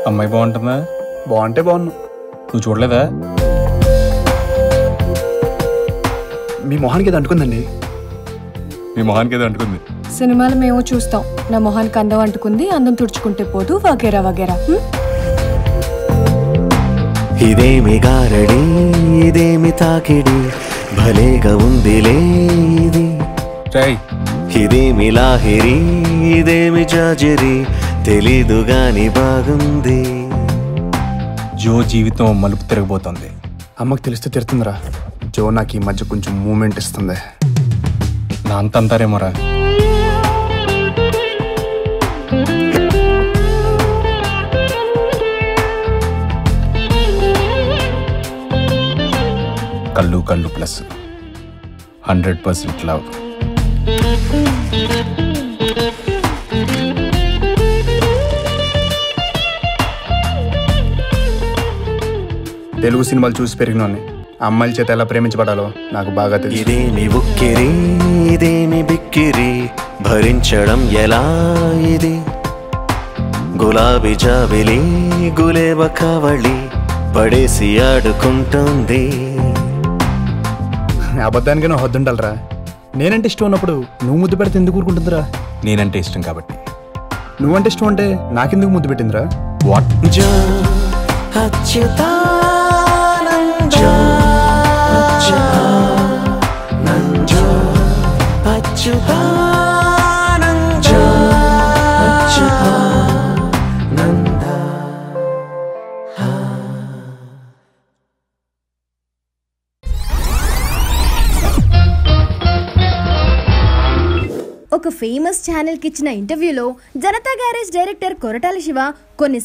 అమ్మాయి బాగుంటుందా? బాగుంటే బాగున్నావు. నువ్వు చూడలేదా? మీ మొహానికి ఏదో అంటుకుందండి. మీ మొహానికి ఏదో అంటుకుంది. సినిమాలు మేము చూస్తాం. నా మొహానికి అందం అంటుకుంది, అందం తుడుచుకుంటే పోదు, వగేరా వగేరా. ఇదేమి గారడి, ఇదేమి తాకిడి, భలేగా ఉందిలే ఇది. ఇదేమి లాహిరి, ఇదేమి జాజరి, తెలీదు గాని బాగుంది. జో జీవితం మలుపు తిరగబోతోంది. అమ్మకు తెలిస్తే తిరుతుందిరా. జో నాకు ఈ మధ్య కొంచెం మూమెంట్ ఇస్తుంది. నా అంత అంటారేమోరా. కళ్ళు కళ్ళు ప్లస్ 100% లవ్. తెలుగు సినిమాలు చూసి పెరిగినోని అమ్మాయిల చేత ఎలా ప్రేమించబడాలో నాకు బాగా తెలుసు. ఇదేమి ఉక్కిరి, ఇదేమి బిక్కిరి, భరించడం ఎలా ఇది. గులాబీ జాబిలి, గులేబ కవళి, పడేసి ఆడుకుంటుంది. అబద్ధానికి నువ్వు హద్దుండాలరా. నేనంటే ఇష్టం ఉన్నప్పుడు నువ్వు ముద్దు పెడితే ఎందుకు ఊరుకుంటుందిరా? నేనంటే ఇష్టం కాబట్టి. నువ్వంటే ఇష్టం అంటే నాకెందుకు ముద్దు పెట్టిందిరా? వాట్? జో అచ్యుతానంద, అచ్యుతానంద, అచ్యుతానంద, అచ్యుతానంద. ఒక ఫేమస్ ఛానల్ కి ఇచ్చిన ఇంటర్వ్యూలో జనతా గ్యారేజ్ డైరెక్టర్ కొరటాల శివ కొన్ని